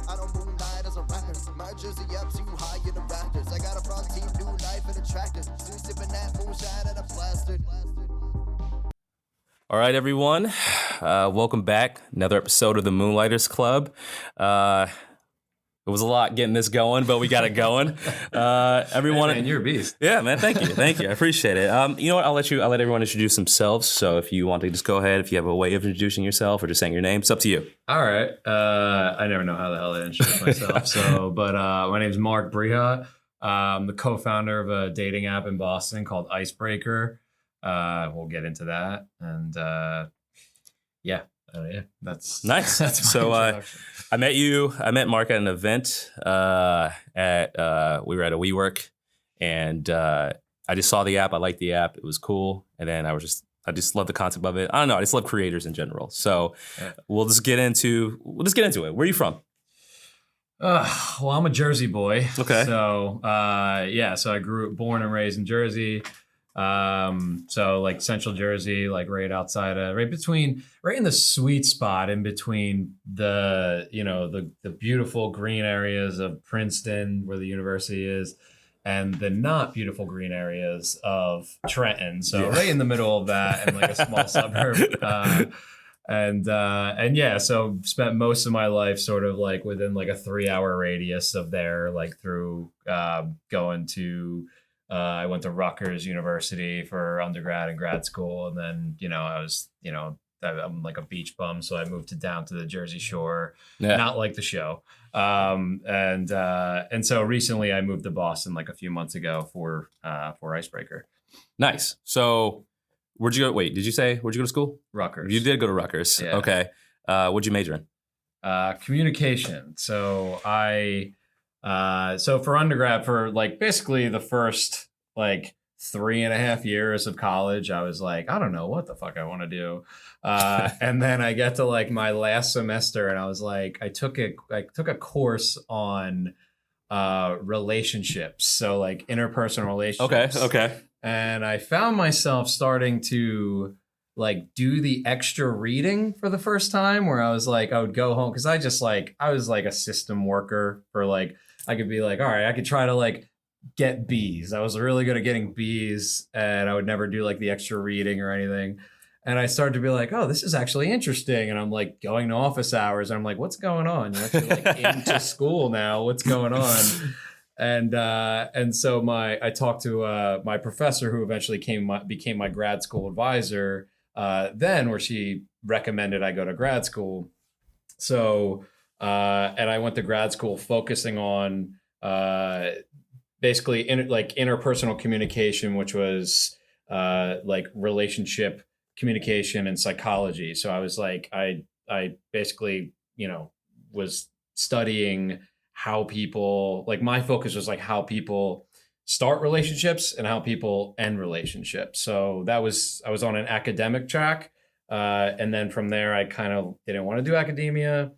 I don't moonlight as a rapper. My jersey up too high in the rafters. I got a front team, new life and a tractor. Still sipping that moonshine and a plastered. All right, everyone. Welcome back. Another episode of the Moonlighters Club. It was a lot getting this going, but we got it going. Everyone, hey man, you're a beast. Yeah, man. Thank you. I appreciate it. You know what? I'll let everyone introduce themselves. So if you want to just go ahead, if you have a way of introducing yourself or just saying your name, it's up to you. All right. I never know how the hell to introduce myself. But my name's Mark Brehaut. I'm the co-founder of a dating app in Boston called Icebrkr. We'll get into that, and that's nice. That's so I met Mark at an event we were at a WeWork, and I just saw the app. I liked the app. It was cool, and then I just love the concept of it. I don't know. I just love creators in general. So we'll just get into it. Where are you from? Well, I'm a Jersey boy. Okay. So so I born and raised in Jersey. So like Central Jersey, like right in the sweet spot in between the beautiful green areas of Princeton, where the university is, and the not beautiful green areas of Trenton. So right in the middle of that, and like a small suburb. So spent most of my life sort of like within like a 3-hour radius of there, like through going to. I went to Rutgers University for undergrad and grad school, and then I'm like a beach bum, so I moved down to the Jersey Shore, not like the show, and so recently I moved to Boston like a few months ago for Icebrkr. Nice. So where'd you go? Wait, did you say where'd you go to school? Rutgers. You did go to Rutgers. Yeah. Okay. What'd you major in? Communication. So for undergrad, for like basically the first like 3.5 years of college, I was like, I don't know what the fuck I want to do. And then I get to like my last semester, and I was like, I took a course on relationships. So like interpersonal relationships. Okay. And I found myself starting to like do the extra reading for the first time, where I was like, I would go home because I was like a system worker for like, I could be like, all right, I could try to like get B's. I was really good at getting B's, and I would never do like the extra reading or anything. And I started to be like, oh, this is actually interesting. And I'm like going to office hours. And I'm like, what's going on? You're actually like into school now. What's going on? And so I talked to my professor, who eventually became my grad school advisor, where she recommended I go to grad school. So and I went to grad school focusing on basically interpersonal communication, which was like relationship communication and psychology. So I was like, I basically, was studying how people, like my focus was like how people start relationships and how people end relationships. So I was on an academic track. And then from there, I kind of didn't want to do academia.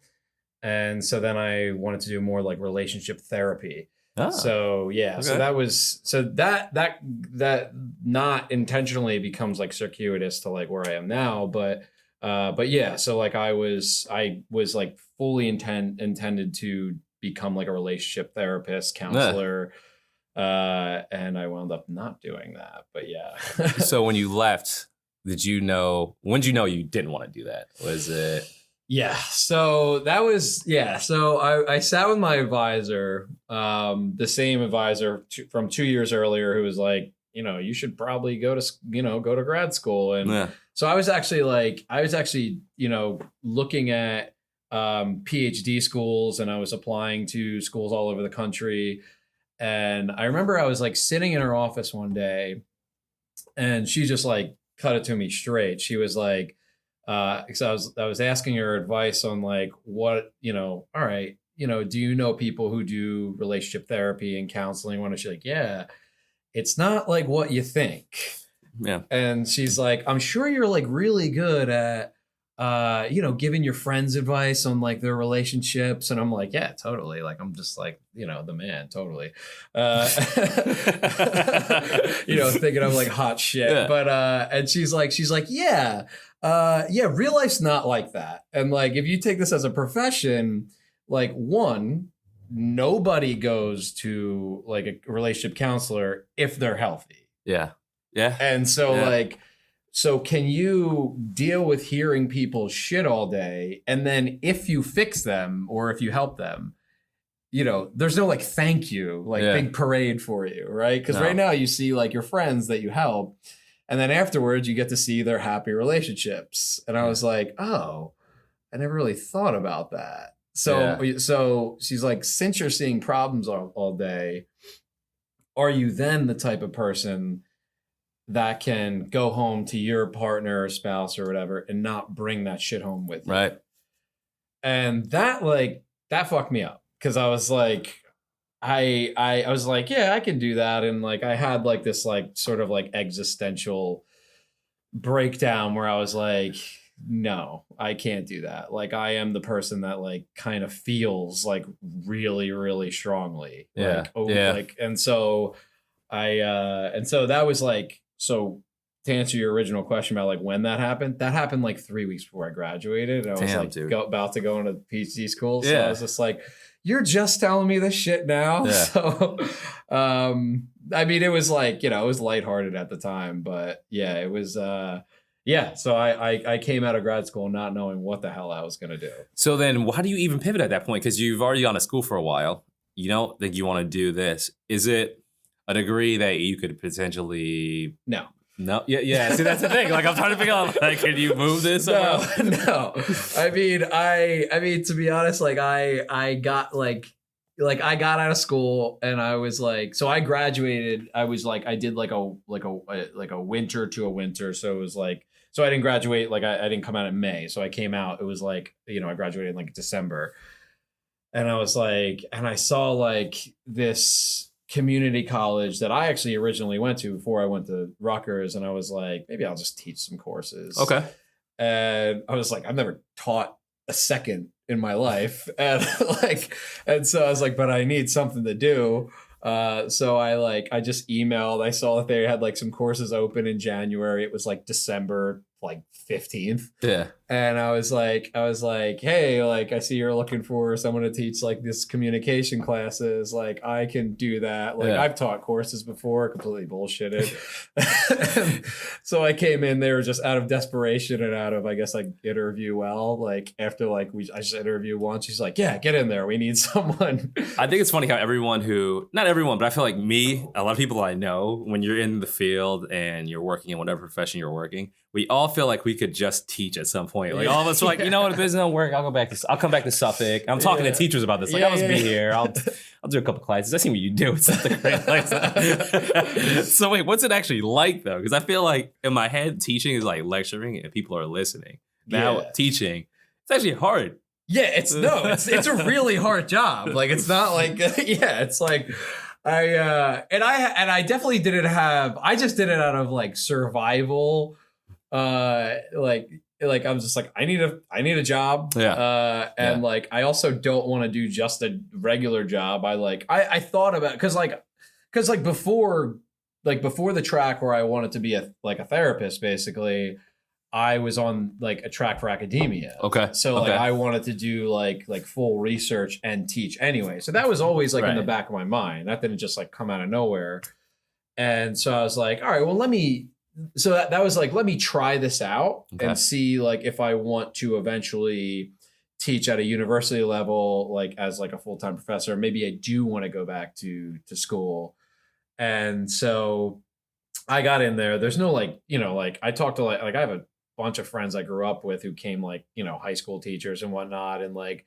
And so then I wanted to do more like relationship therapy. So okay. So that not intentionally becomes like circuitous to like where I am now, but yeah. So like I was like fully intended to become like a relationship therapist, counselor, and I wound up not doing that. But yeah. So when you left, when did you know you didn't want to do that? Was it? Yeah. So that was, So I sat with my advisor, the same advisor from 2 years earlier, who was like, you should probably go to grad school. And so I was actually looking at PhD schools, and I was applying to schools all over the country. And I remember I was like sitting in her office one day, and she just like cut it to me straight. She was like, because I was asking her advice on like what, all right, do you know people who do relationship therapy and counseling? She's like, yeah, it's not like what you think. Yeah. And she's like, I'm sure you're like really good at, giving your friends advice on like their relationships. And I'm like, yeah, totally. Like, I'm just like, the man, totally. Thinking I'm like hot shit. Yeah. But, and she's like, real life's not like that. And like, if you take this as a profession, like, one, nobody goes to like a relationship counselor if they're healthy. Yeah. Yeah. And so Yeah. like, so can you deal with hearing people shit all day? And then if you fix them or if you help them, you know, there's no like thank you, like big parade for you, right? Because right now you see like your friends that you help, and then afterwards you get to see their happy relationships. And I was like, oh, I never really thought about that. So she's like, since you're seeing problems all day, are you then the type of person that can go home to your partner or spouse or whatever and not bring that shit home with you? Right. And that fucked me up. Cause I was like, I was like, yeah, I can do that. And like, I had like this like sort of like existential breakdown where I was like, no, I can't do that. Like, I am the person that like kind of feels like really, really strongly. Yeah. Like, like, and so that was like, so to answer your original question about like when that happened like 3 weeks before I graduated. And I was like about to go into PhD school. So I was just like, you're just telling me this shit now. Yeah. So, I mean, it was like, you know, it was lighthearted at the time, but yeah, it was, yeah. So I came out of grad school not knowing what the hell I was going to do. So then why do you even pivot at that point? Because you've already gone to school for a while. You don't think you want to do this. Is it a degree that you could potentially... No. Yeah. See, that's the thing. Like, I'm trying to figure out, like, can you move this? No. I mean, to be honest, like, I got I got out of school and I was like, so I graduated. I was like, I did like a winter to a winter. So it was like, so I didn't graduate. Like, I didn't come out in May. So I came out. It was like, you know, I graduated in like December, and I was like, and I saw like this community college that I actually originally went to before I went to Rutgers, and I was like, maybe I'll just teach some courses. Okay. And I was like, I've never taught a second in my life, and so I was like, but I need something to do. So I just emailed. I saw that they had like some courses open in January. It was like December like 15th. Yeah. And I was like, hey, like, I see you're looking for someone to teach like this communication classes. Like, I can do that. Like, I've taught courses before, completely bullshitted. So I came in there just out of desperation and out of, I guess, like, interview well. Like, after like I just interviewed once, she's like, yeah, get in there. We need someone. I think it's funny how not everyone, but I feel like a lot of people I know, when you're in the field and you're working in whatever profession you're working, we all feel like we could just teach at some point. Like, all of us are like, you know what, if business don't work, I'll come back to Suffolk. I'm talking to teachers about this. Like, I'll just be here. I'll do a couple classes. I see what you do. It's something great like that. So wait, what's it actually like though? Because I feel like in my head, teaching is like lecturing and people are listening. Now teaching, it's actually hard. Yeah, it's a really hard job. Like, it's not like, it's like, I definitely didn't have, I just did it out of like survival. Like I'm just like, I need a job. And like, I also don't want to do just a regular job. I thought about, cause before the track where I wanted to be a therapist, basically, I was on like a track for academia. Okay. So like I wanted to do like full research and teach anyway. So that was always like in the back of my mind. That didn't just like come out of nowhere. And so I was like, all right, well, so that was like, let me try this out and see like if I want to eventually teach at a university level, like as like a full-time professor. Maybe I do want to go back to school. And so I got in there. There's no like, you know, like I talked to like I have a bunch of friends I grew up with who came like, you know, high school teachers and whatnot. And like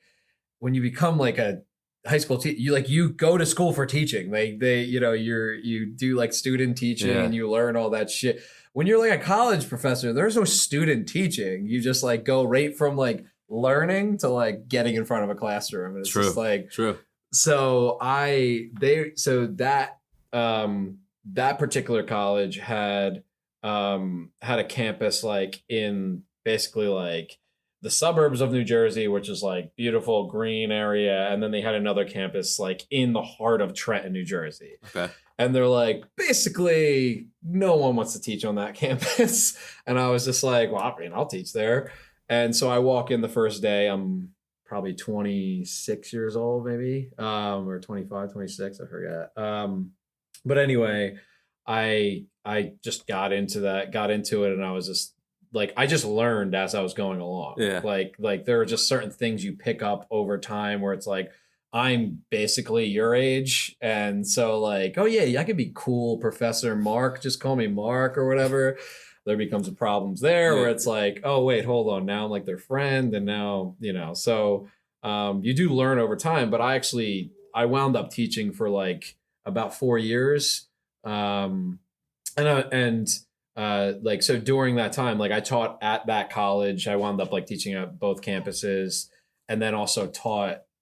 when you become like a high school teacher, you go to school for teaching. They you know, you do like student teaching and you learn all that shit. When you're like a college professor, there's no student teaching. You just like go right from like learning to like getting in front of a classroom. And it's just like true. So that particular college had a campus like in basically like the suburbs of New Jersey, which is like beautiful green area. And then they had another campus like in the heart of Trenton, New Jersey. Okay. And they're like, basically, no one wants to teach on that campus. And I was just like, well, I mean, I'll teach there. And so I walk in the first day. I'm probably 26 years old, maybe, or 25, 26, I forget. But anyway, I just got into it, and I was just like, I just learned as I was going along. Yeah. Like there are just certain things you pick up over time where it's like, I'm basically your age. And so like, oh yeah, I could be cool, Professor Mark, just call me Mark or whatever. There becomes a problems there where it's like, oh wait, hold on. Now I'm like their friend. And now, so you do learn over time, but I wound up teaching for like about 4 years. Like, so during that time, like I taught at that college. I wound up like teaching at both campuses, and then also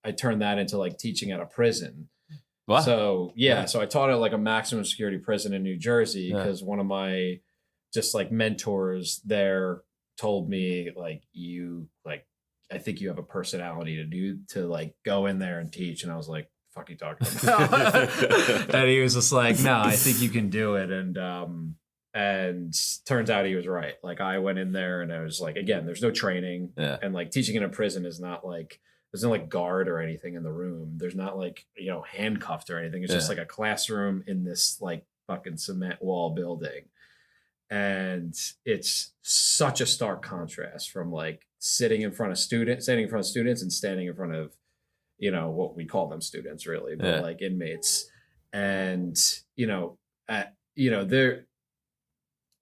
I turned that into like teaching at a prison. Wow. So so I taught at like a maximum security prison in New Jersey because one of my just like mentors there told me like, I think you have a personality to like go in there and teach. And I was like, fuck you talking about? And he was just like, no, I think you can do it. And turns out he was right. Like I went in there and I was like, again, there's no training, and like teaching in a prison is not like, there's no like guard or anything in the room. There's not like, handcuffed or anything. It's just like a classroom in this like fucking cement wall building. And it's such a stark contrast from like sitting in front of students and standing in front of, what we call them students really, but like inmates. And,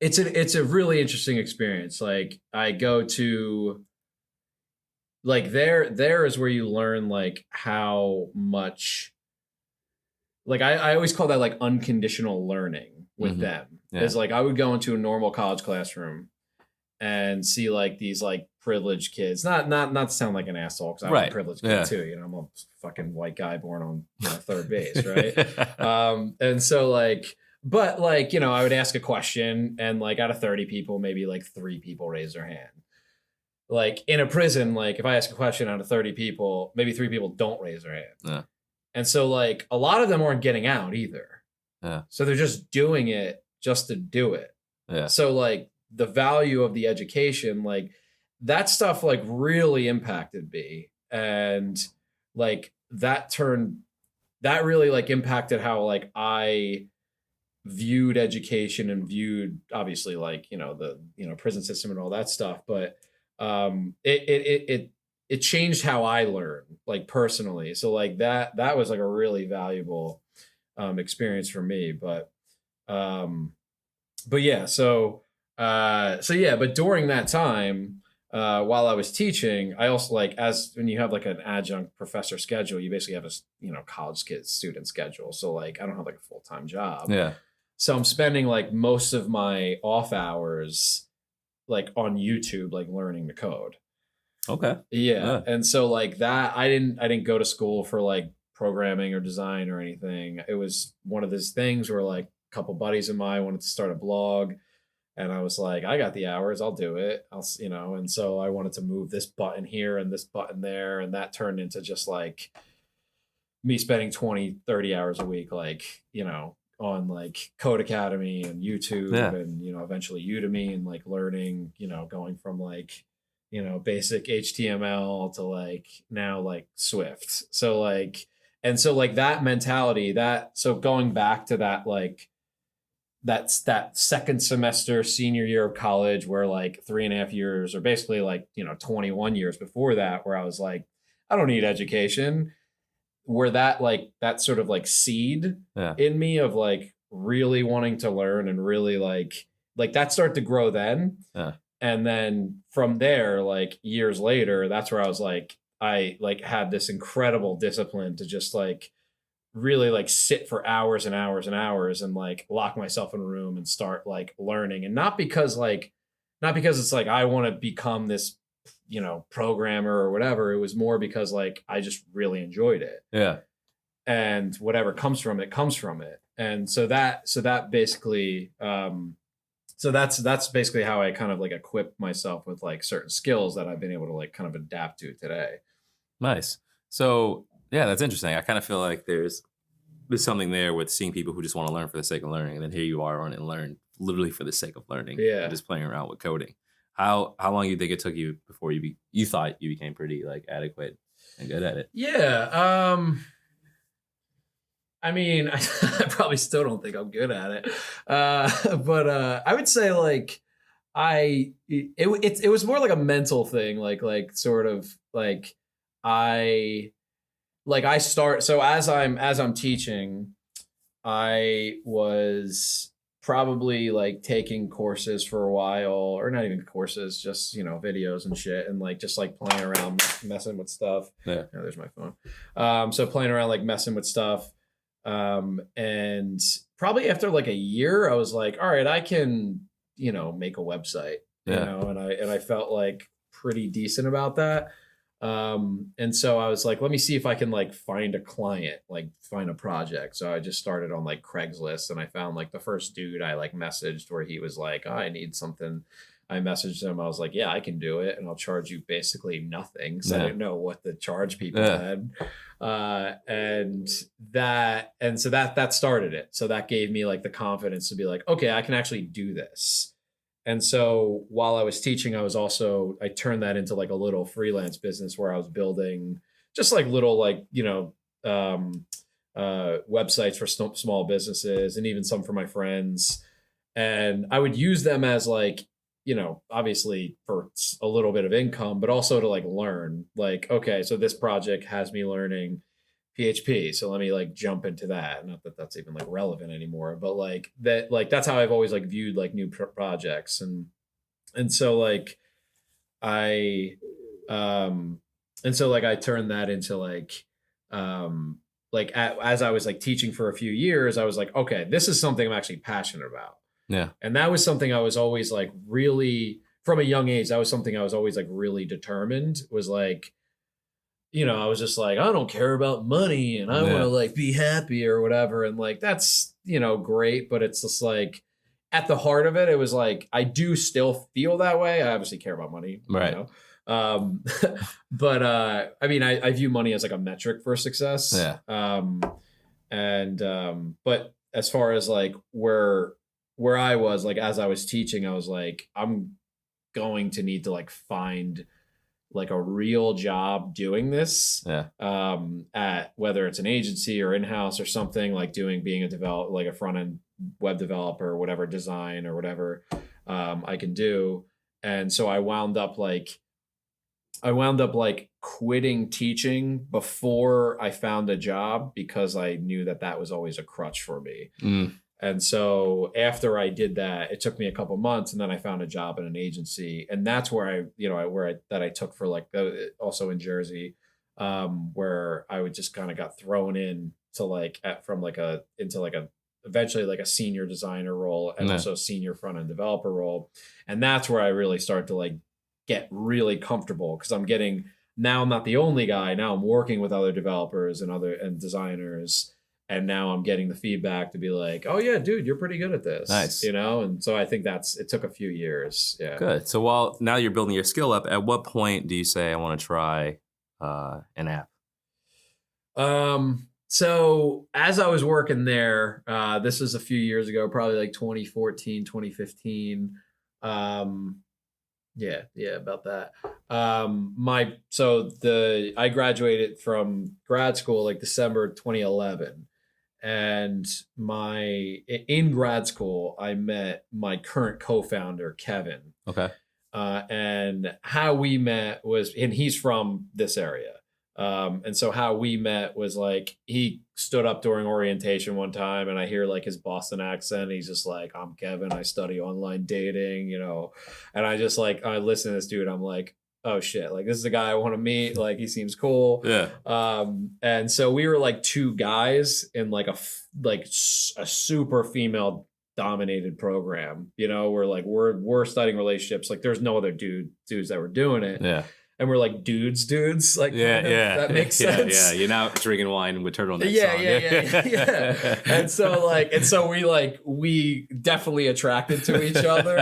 it's a really interesting experience. Like I go to, like there is where you learn like how much, like I always call that like unconditional learning with them. It's like I would go into a normal college classroom and see like these like privileged kids, not to sound like an asshole, because I'm a privileged kid too. I'm a fucking white guy born on third base, right? And so like, but like, I would ask a question, and like out of 30 people, maybe like 3 people raise their hand. Like in a prison, like if I ask a question out of 30 people, maybe 3 people don't raise their hand. Yeah. And so like a lot of them aren't getting out either. Yeah. So they're just doing it just to do it. Yeah. So like the value of the education, like that stuff like really impacted me. And like that really like impacted how like I viewed education and viewed obviously like, the, prison system and all that stuff. But it changed how I learn like personally. So like that was like a really valuable experience for me. But yeah, but during that time, while I was teaching, I also like, as when you have like an adjunct professor schedule, you basically have a college student schedule. So like I don't have like a full-time job. Yeah. So I'm spending like most of my off hours like on YouTube, like learning the code. Okay. Yeah. And so like that, I didn't go to school for like programming or design or anything. It was one of those things where like a couple buddies of mine wanted to start a blog, and I was like, I got the hours, I'll do it. And so I wanted to move this button here and this button there. And that turned into just like me spending 20, 30 hours a week, like, on like Code Academy and YouTube and, eventually Udemy, and like learning, going from like, basic HTML to like now like Swift. So like, and so like that mentality, so going back to that, like that's that second semester, senior year of college, where like 3.5 years, or basically like, 21 years before that, where I was like, I don't need education, where that sort of like seed in me of like really wanting to learn and really like that started to grow then. And then from there, like years later, that's where I was like, I like had this incredible discipline to just like really like sit for hours and hours and hours and like lock myself in a room and start like learning. And not because it's like I want to become this, programmer or whatever. It was more because like I just really enjoyed it. Yeah. And whatever comes from it comes from it. And so that basically so that's basically how I kind of like equip myself with like certain skills that I've been able to like kind of adapt to today. Nice. So yeah, that's interesting. I kind of feel like there's something there with seeing people who just want to learn for the sake of learning, and then here you are wanting to learn literally for the sake of learning. Yeah. And just playing around with coding. How long do you think it took you before you thought you became pretty like adequate? and good at it? Yeah. I mean, I probably still don't think I'm good at it. But I would say like it was more like a mental thing, like sort of like I start, so as I'm teaching, I was probably like taking courses for a while, or not even courses, just videos and shit, and like just like playing around, messing with stuff. Yeah. Oh, there's my phone. So playing around, like messing with stuff. And probably after like a year, I was like, all right, I can, make a website, and I felt like pretty decent about that. And so I was like, let me see if I can like find a client, like find a project. So I just started on like Craigslist, and I found like the first dude I like messaged where he was like, oh, I need something. I messaged him. I was like, yeah, I can do it, and I'll charge you basically nothing. So I didn't know what to charge people had. And so that started it. So that gave me like the confidence to be like, okay, I can actually do this. And so while I was teaching, I turned that into like a little freelance business where I was building just like little like, websites for small businesses, and even some for my friends. And I would use them as like, obviously for a little bit of income, but also to like learn, like, okay, so this project has me learning PHP, so let me like jump into that. Not that that's even like relevant anymore, but like that's how I've always like viewed like new projects. And so like I I turned that into as I was like teaching for a few years, I was like, okay, this is something I'm actually passionate about. Yeah. And that was something I was always like really, from a young age, that was something I was always like really determined, was like, I was just like, I don't care about money, and I want to like be happy or whatever. And like, that's, great. But it's just like, at the heart of it, it was like, I do still feel that way. I obviously care about money. Right. But I mean, I view money as like a metric for success. Yeah. But as far as like where I was, like, as I was teaching, I was like, I'm going to need to like find like a real job doing this. Yeah. At whether it's an agency or in-house or something, like being a front-end web developer, or whatever, design or whatever I can do. And so I wound up like quitting teaching before I found a job, because I knew that was always a crutch for me. And so after I did that, it took me a couple months, and then I found a job in an agency, and that's where I took for like also in Jersey, where I would just kind of got thrown in to like eventually like a senior designer role, and also senior front end developer role, and that's where I really start to like get really comfortable, because now I'm not the only guy. Now I'm working with other developers and designers. And now I'm getting the feedback to be like, oh yeah, dude, you're pretty good at this. Nice. And so I think it took a few years. Yeah. Good. So while now you're building your skill up, at what point do you say, I want to try an app? So as I was working there, this was a few years ago, probably like 2014, 2015. Yeah, about that. I graduated from grad school like December 2011. And in grad school, I met my current co-founder, Kevin. Okay. And how we met was, and he's from this area. And so how we met was like, he stood up during orientation one time, and I hear like his Boston accent. He's just like, I'm Kevin. I study online dating, and I just like, I listen to this dude. I'm like, oh shit, like this is the guy I want to meet. Like he seems cool. Yeah. And so we were like two guys in like a super female dominated program, where like we're studying relationships. Like there's no other dudes that were doing it. Yeah. And we're like dudes. Like, yeah. That makes sense. Yeah. You're not drinking wine with turtlenecks. Yeah. And so we definitely attracted to each other.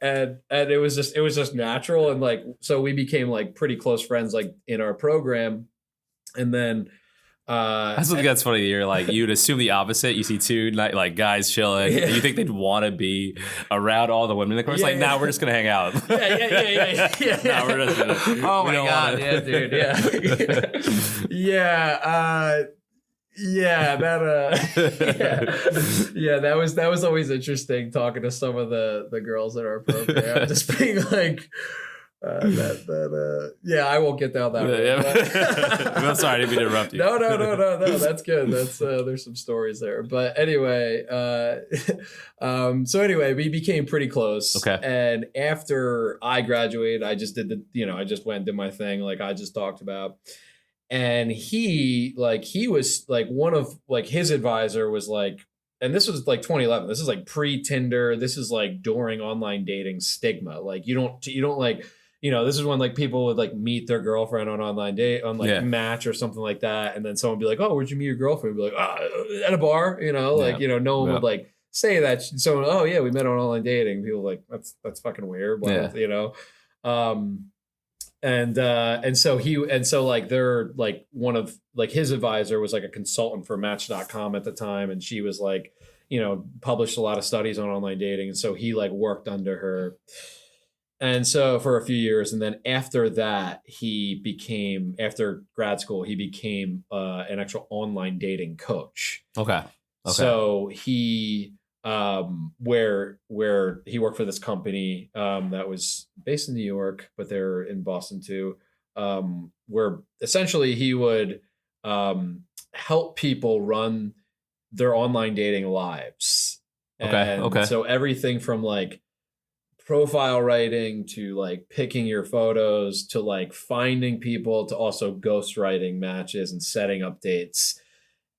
And it was just natural. And like, so we became like pretty close friends, like in our program. And then, I still think that's funny. You're like, you'd assume the opposite. You see two like guys chilling. Yeah. And you think they'd want to be around all the women in the course. Nah, we're just gonna hang out. Yeah. Nah, we're just gonna. Oh we my don't god, wanna- yeah, dude, that was always interesting talking to some of the girls in our program, just being like, I won't get down that road. I'm sorry, I didn't mean to interrupt you. No, that's good. That's there's some stories there, but anyway, so anyway, we became pretty close. Okay. And after I graduated, I just did I just went and did my thing, like I just talked about. And he was like one of like his advisor was like, and this was like 2011. This is like pre-Tinder. This is like during online dating stigma. Like you don't like, this is when like people would like meet their girlfriend on online date on like Match or something like that. And then someone would be like, oh, where'd you meet your girlfriend? We'd be like, at a bar, no one would like say that. So, oh yeah, we met on online dating. People were like, that's fucking weird. And so like they're like one of like his advisor was like a consultant for Match.com at the time, and she was like, published a lot of studies on online dating, and so he like worked under her, and so for a few years, and then after that after grad school he became an actual online dating coach. Okay. So he where he worked for this company that was based in New York, but they're in Boston too, where essentially he would help people run their online dating lives. Okay. So everything from like profile writing to like picking your photos to like finding people to also ghostwriting matches and setting up dates.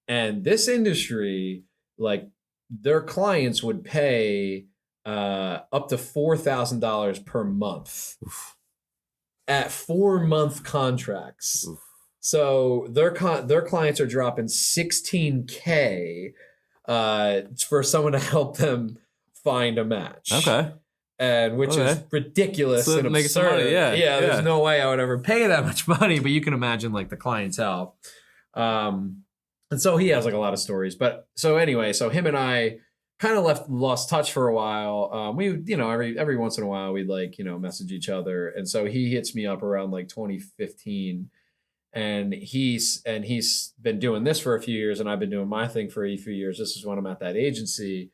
And this industry, like, their clients would pay up to $4,000 per month. Oof. At 4-month contracts. Oof. So their clients are dropping $16K for someone to help them find a match. Okay. And which is ridiculous and absurd. Yeah, there's no way I would ever pay that much money, but you can imagine like the clientele. And so he has like a lot of stories, but so anyway, so him and I kind of lost touch for a while. We, every once in a while we'd like, message each other. And so he hits me up around like 2015, and he's been doing this for a few years, and I've been doing my thing for a few years. This is when I'm at that agency.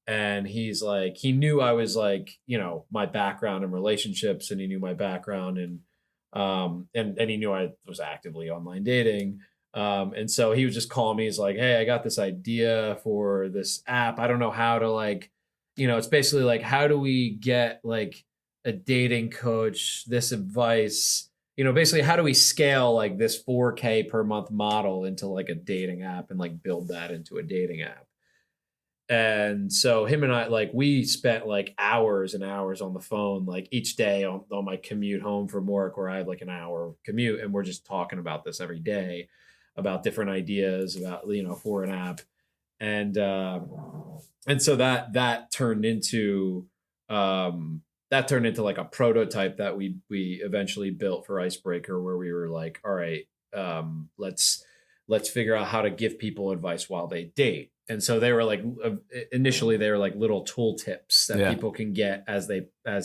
And he's like, he knew I was like, my background in relationships, and he knew my background and he knew I was actively online dating. And so he would just call me. He's like, hey, I got this idea for this app. I don't know how to like, it's basically like, how do we get like a dating coach, this advice, basically how do we scale like this 4K per month model into like a dating app and like build that into a dating app. And so him and I, like, we spent like hours and hours on the phone, like each day on my commute home from work, where I had like an hour commute, and we're just talking about this every day, about different ideas about, for an app. And so that turned into like a prototype that we eventually built for Icebreaker, where we were like, all right, let's figure out how to give people advice while they date. And so they were like, initially they were like little tool tips that people can get as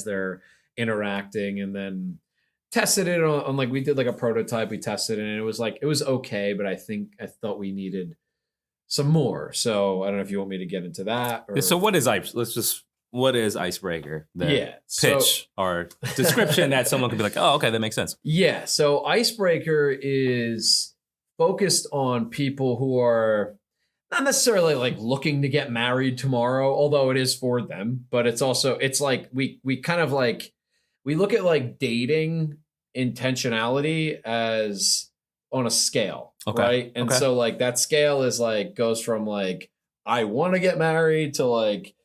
they're interacting, and then tested it on like, we did like a prototype, we tested it, and it was okay, but I thought we needed some more. So I don't know if you want me to get into that. Or... So what is Icebreaker? Pitch or description that someone could be like, oh, okay, that makes sense. Yeah. So Icebreaker is focused on people who are not necessarily like looking to get married tomorrow, although it is for them, but it's like we kind of like, we look at like dating intentionality as on a scale, right? And so like that scale is like, goes from like, I want to get married to like,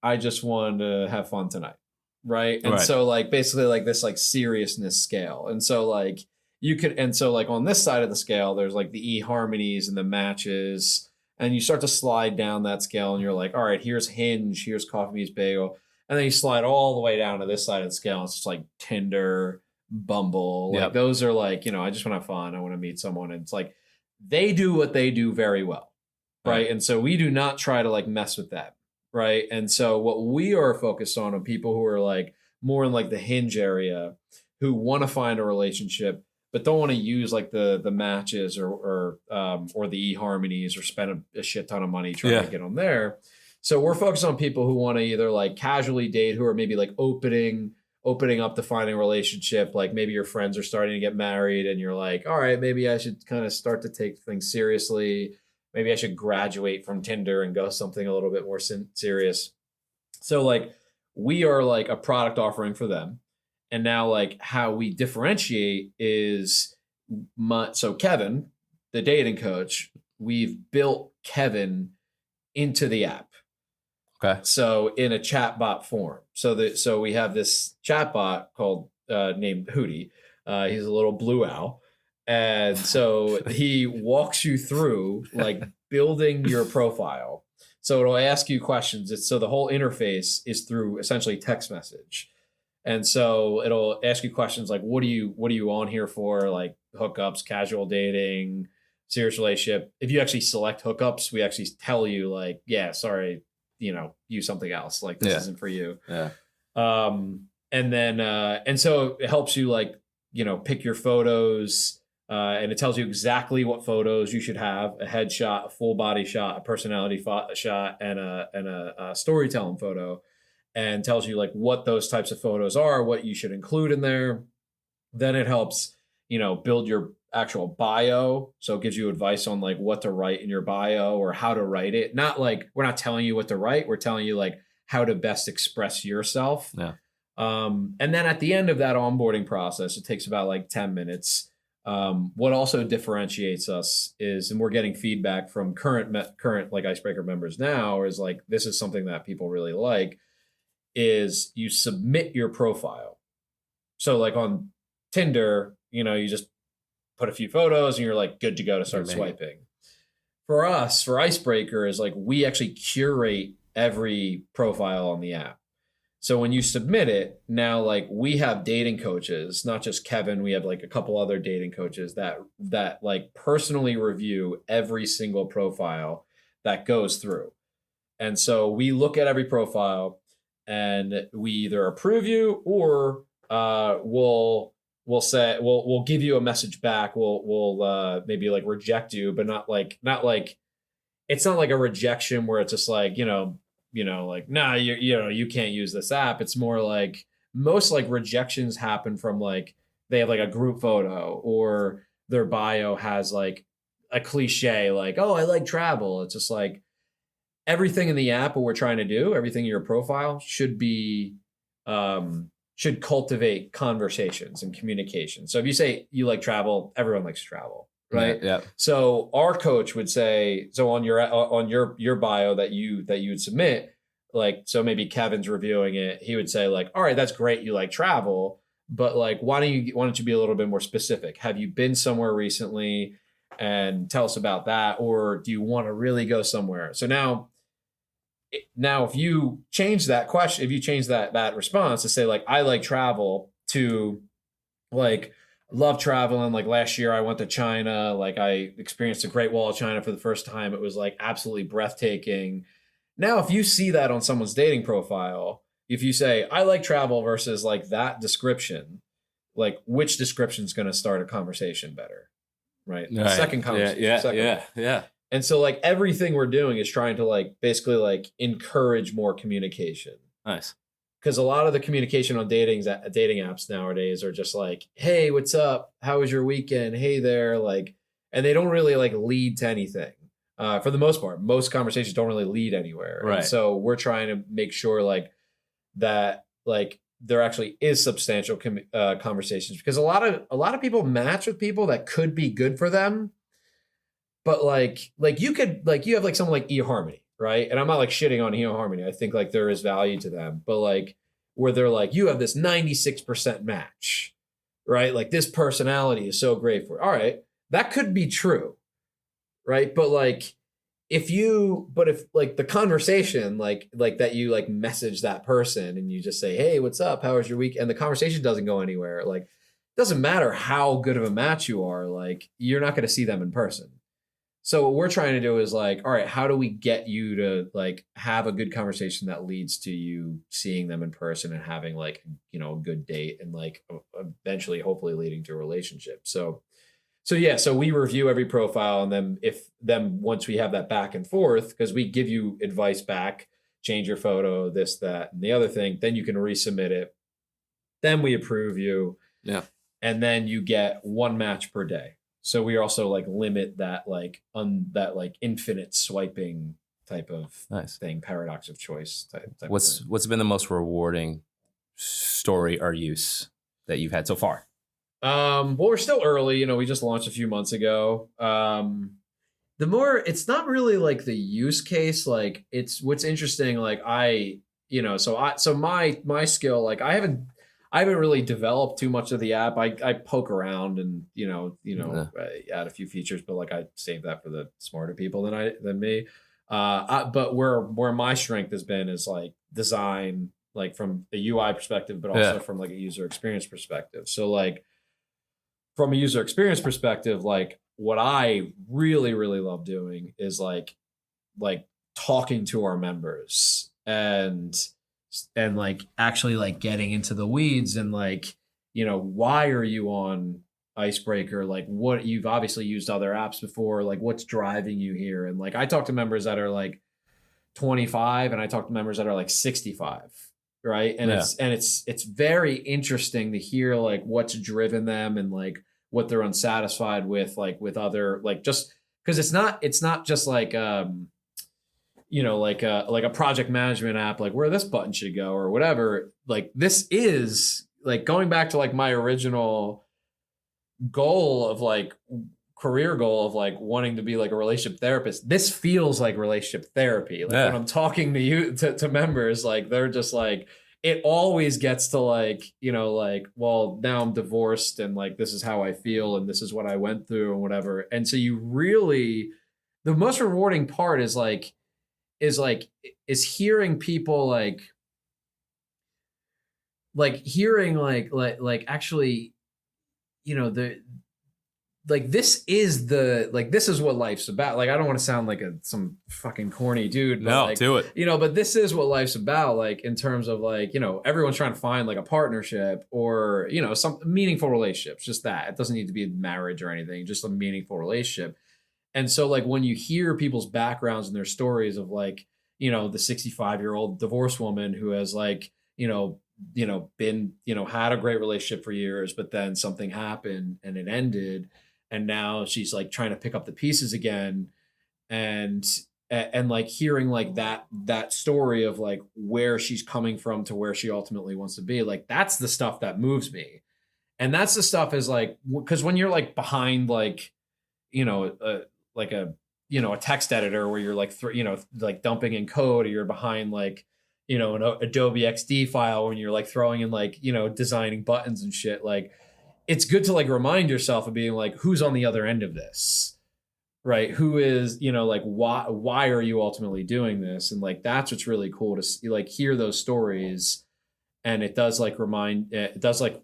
I just want to have fun tonight, right? And so like basically like this like seriousness scale. And so like like on this side of the scale, there's like the eHarmonies and the Matches, and you start to slide down that scale, and you're like, all right, here's Hinge, here's Coffee Meets Bagel. And then you slide all the way down to this side of the scale. It's just like Tinder, Bumble. Like those are like, I just want to have fun. I want to meet someone. And it's like, they do what they do very well, right? And so we do not try to like mess with that, right? And so what we are focused on are people who are like more in like the Hinge area, who want to find a relationship but don't want to use like the matches or the eHarmonies or spend a shit ton of money trying to get on there. So we're focused on people who want to either like casually date, who are maybe like opening up to finding a relationship. Like maybe your friends are starting to get married and you're like, all right, maybe I should kind of start to take things seriously. Maybe I should graduate from Tinder and go something a little bit more serious. So like we are like a product offering for them. And now like how we differentiate is so Kevin, the dating coach, we've built Kevin into the app. Okay. So in a chatbot form. So we have this chatbot called named Hootie. He's a little blue owl. And so he walks you through like building your profile. So it'll ask you questions. So the whole interface is through essentially text message. And so it'll ask you questions like, what are you on here for? Like hookups, casual dating, serious relationship. If you actually select hookups, we actually tell you like, yeah, sorry, use something else. Like this isn't for you. Yeah. And then, and so it helps you like, pick your photos, and it tells you exactly what photos you should have: a headshot, a full body shot, a personality shot, and a storytelling photo, and tells you like what those types of photos are, what you should include in there. Then it helps, build your actual bio. So it gives you advice on like what to write in your bio or how to write it. Not like we're not telling you what to write. We're telling you like how to best express yourself. Yeah. And then at the end of that onboarding process, it takes about like 10 minutes. What also differentiates us is, and we're getting feedback from current like Icebreaker members now, is like, this is something that people really like, is you submit your profile. So like on Tinder, you just put a few photos and you're like good to go to start swiping. For us, for Icebreaker, is like we actually curate every profile on the app. So when you submit it, now like we have dating coaches, not just Kevin, we have like a couple other dating coaches that like personally review every single profile that goes through. And so we look at every profile and we either approve you or we'll say we'll give you a message back. We'll maybe like reject you, but not like it's not like a rejection where it's just like like, nah, you can't use this app. It's more like most like rejections happen from like they have like a group photo or their bio has like a cliche like, oh, I like travel. It's just like everything in the app, what we're trying to do, everything in your profile should be should cultivate conversations and communication. So if you say you like travel, everyone likes to travel, right? Yeah. So our coach would say, so on your bio that you would submit, like, so maybe Kevin's reviewing it, he would say like, all right, that's great, you like travel, but like, why don't you be a little bit more specific? Have you been somewhere recently? And tell us about that. Or do you want to really go somewhere? So now if you change that question, if you change that response to say like, I like travel, to like, love traveling. Like last year I went to China. Like I experienced the Great Wall of China for the first time. It was like absolutely breathtaking. Now, if you see that on someone's dating profile, if you say, I like travel versus like that description, like which description is going to start a conversation better? Right. Second conversation. Yeah. And so like everything we're doing is trying to like basically like encourage more communication. Nice. Because a lot of the communication on dating apps nowadays are just like, hey, what's up? How was your weekend? Hey there. Like, and they don't really like lead to anything. For the most part, most conversations don't really lead anywhere. Right. And so we're trying to make sure like that, like there actually is substantial conversations, because a lot of people match with people that could be good for them. But like you could, like you have like someone like eHarmony, right? And I'm not like shitting on eHarmony. I think like there is value to them, but like where they're like, you have this 96% match, right? Like this personality is so great for it. All right, that could be true, right? But like if like the conversation, like that you like message that person and you just say, hey, what's up? How was your week? And the conversation doesn't go anywhere. Like it doesn't matter how good of a match you are. Like you're not going to see them in person. So what we're trying to do is like, all right, how do we get you to like have a good conversation that leads to you seeing them in person and having like, a good date and like eventually hopefully leading to a relationship. So yeah, so we review every profile, and then once we have that back and forth, because we give you advice back, change your photo, this, that, and the other thing, then you can resubmit it. Then we approve you. Yeah. And then you get one match per day. So we also like limit that that infinite swiping type of thing, paradox of choice type What's been the most rewarding story or use that you've had so far? Well, we're still early, we just launched a few months ago. It's not really like the use case, like it's what's interesting, like my skill, like I haven't really developed too much of the app. I poke around and add a few features, but like I save that for the smarter people than me. But where my strength has been is like design, like from the UI perspective, but also from like a user experience perspective. So like from a user experience perspective, like what I really, really love doing is like talking to our members and like actually like getting into the weeds and like, why are you on Icebreaker? Like what, you've obviously used other apps before, like what's driving you here? And like I talk to members that are like 25 and I talk to members that are like 65. Right. And it's very interesting to hear like what's driven them and like what they're unsatisfied with, like with other, like just because it's not just like like a project management app, like where this button should go or whatever. Like this is like going back to like my original goal of like career goal of like wanting to be like a relationship therapist. This feels like relationship therapy. Like when I'm talking to you to members, like they're just like, it always gets to like, like, well, now I'm divorced and like this is how I feel and this is what I went through and whatever. And so the most rewarding part is hearing people like hearing like actually, this is what life's about. Like, I don't want to sound like some fucking corny dude, but no, do it. But this is what life's about. Like in terms of like, everyone's trying to find like a partnership or, some meaningful relationships, just that. It doesn't need to be marriage or anything, just a meaningful relationship. And so like when you hear people's backgrounds and their stories of like, the 65-year-old divorced woman who has like, been, had a great relationship for years, but then something happened and it ended. And now she's like trying to pick up the pieces again. And like hearing like that story of like where she's coming from to where she ultimately wants to be, like, that's the stuff that moves me. And that's the stuff is like, because when you're like behind like, like a text editor where you're like, like dumping in code, or you're behind like, an Adobe XD file when you're like throwing in like, designing buttons and shit. Like, it's good to like remind yourself of being like, who's on the other end of this, right? Who is, like, why are you ultimately doing this? And like, that's what's really cool to see, like hear those stories. And it does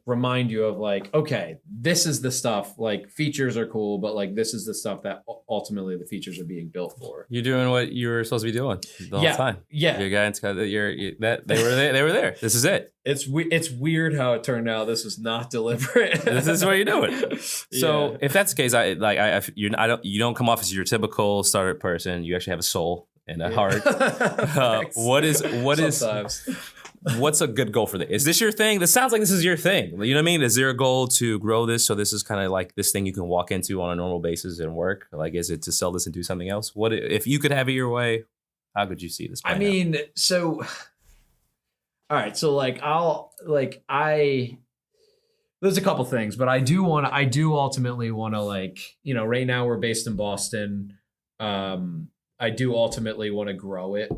remind you of like, okay, this is the stuff, like features are cool, but like this is the stuff that ultimately the features are being built for. You're doing what you were supposed to be doing the whole time. Yeah. Your guidance, they were there. This is it. It's weird how it turned out. This was not deliberate. This is what you're doing. So if that's the case, you don't come off as your typical startup person. You actually have a soul and a heart. What's a good goal for this? Is this your thing? This sounds like this is your thing. You know what I mean? Is there a goal to grow this? So this is kind of like this thing you can walk into on a normal basis and work? Like, is it to sell this and do something else? What if you could have it your way? How could you see this? I mean, out? So, all right. So there's a couple things, but I do ultimately want to right now we're based in Boston. I do ultimately want to grow it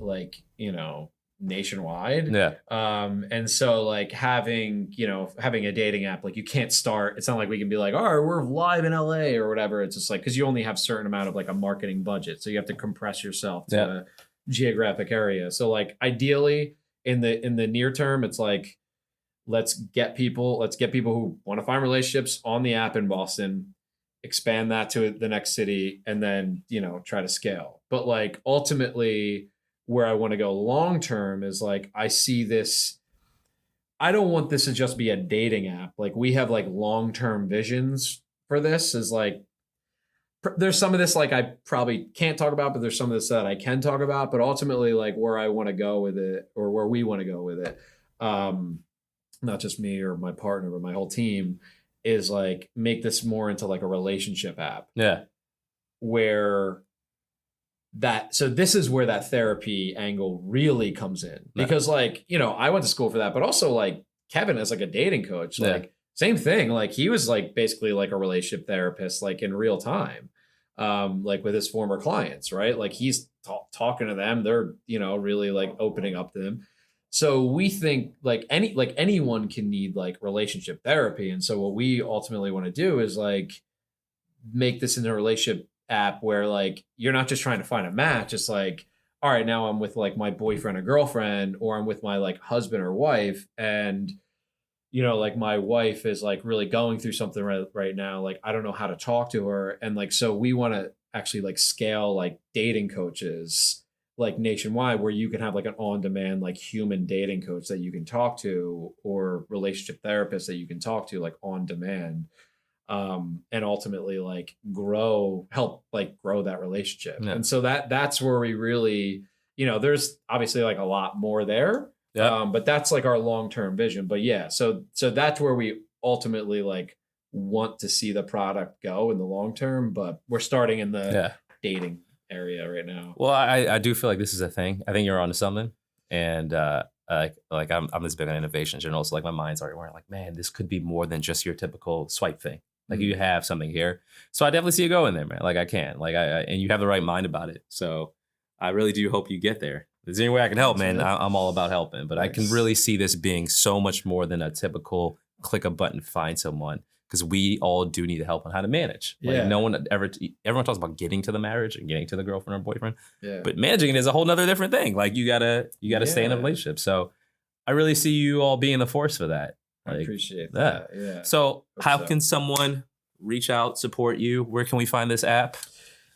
nationwide. Yeah. And so like having a dating app, like you can't start, it's not like we can be like, all right, we're live in LA or whatever. It's just like, cause you only have a certain amount of like a marketing budget. So you have to compress yourself to a geographic area. So like ideally in the near term, it's like, let's get people who want to find relationships on the app in Boston. expand that to the next city, and then, you know, try to scale. But like ultimately where I want to go long term is like, I see this, I don't want this to just be a dating app. Like we have like long-term visions for this, is like, there's some of this like I probably can't talk about, but there's some of this that I can talk about. But ultimately, like where I want to go with it, or where we want to go with it, not just me or my partner, but my whole team, is like make this more into like a relationship app. Yeah. Where so this is where that therapy angle really comes in, because like, you know, I went to school for that, but also like Kevin as like a dating coach, like same thing. Like he was like basically like a relationship therapist, like in real time, like with his former clients, right? Like he's talking to them, they're, you know, really like opening up to them. So we think like anyone can need like relationship therapy. And so what we ultimately want to do is like make this into a relationship app where like you're not just trying to find a match. It's like, all right, now I'm with like my boyfriend or girlfriend, or I'm with my like husband or wife, and you know, like my wife is like really going through something right now. Like I don't know how to talk to her, and like so we want to actually like scale like dating coaches like nationwide, where you can have like an on-demand like human dating coach that you can talk to, or relationship therapist that you can talk to like on demand. And ultimately like help grow that relationship. Yeah. And so that's where we really, you know, there's obviously like a lot more there. Yeah. But that's like our long-term vision. But yeah, so that's where we ultimately like want to see the product go in the long term, but we're starting in the dating area right now. Well, I do feel like this is a thing. I think you're onto something. And like I'm this big on innovation in general. So like my mind's already working like, man, this could be more than just your typical swipe thing. Like you have something here. So I definitely see you going there, man. Like I can. Like and you have the right mind about it. So I really do hope you get there. If there's any way I can help, man, I'm all about helping. But nice. I can really see this being so much more than a typical click a button, find someone. Because we all do need help on how to manage. Like no one everyone talks about getting to the marriage and getting to the girlfriend or boyfriend. Yeah. But managing it is a whole nother different thing. Like you gotta stay in a relationship. So I really see you all being the force for that. Like, I appreciate that. Yeah. So how can someone reach out, support you? Where can we find this app?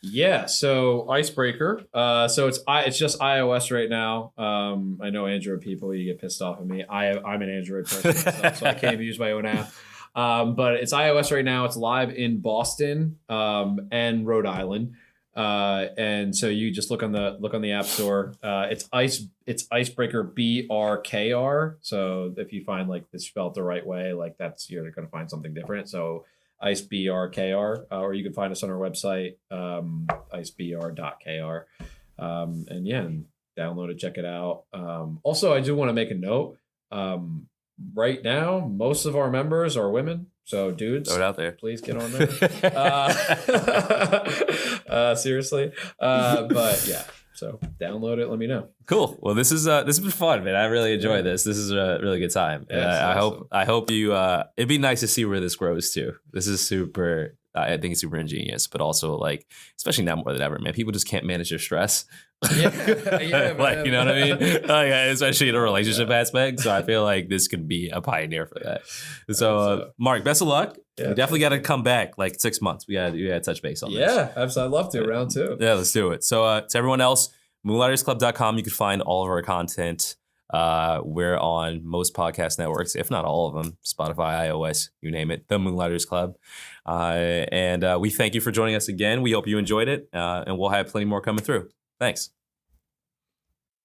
Yeah, so Icebreaker. So it's just iOS right now. I know Android people, you get pissed off at me. I'm an Android person myself, so I can't use my own app. But it's iOS right now. It's live in Boston and Rhode Island. And so you just look on the App Store. It's Icebreaker BRKR. So if you find like this spelled the right way, like you're gonna find something different. So IceBRKR, or you can find us on our website, icebr.kr. And download it, check it out. Also, I do want to make a note. Right now, most of our members are women. So dudes, throw it out there. Please get on there. Seriously. But yeah. So download it. Let me know. Cool. Well, this has been fun, man. I really enjoy this. This is a really good time. Yeah, awesome. I hope you. It'd be nice to see where this grows to. This is super. I think it's super ingenious, but also like, especially now more than ever, man. People just can't manage their stress. Yeah, like you know what I mean. Especially in a relationship aspect. So I feel like this could be a pioneer for that. So, Mark, best of luck. Yeah, we definitely got to come back like 6 months. We got to touch base on this. Yeah, absolutely. I'd love to. Round 2. Yeah, let's do it. So to everyone else, moonlightersclub.com, you can find all of our content. We're on most podcast networks, if not all of them, Spotify, iOS, you name it, the Moonlighters Club. And we thank you for joining us again. We hope you enjoyed it, and we'll have plenty more coming through. Thanks.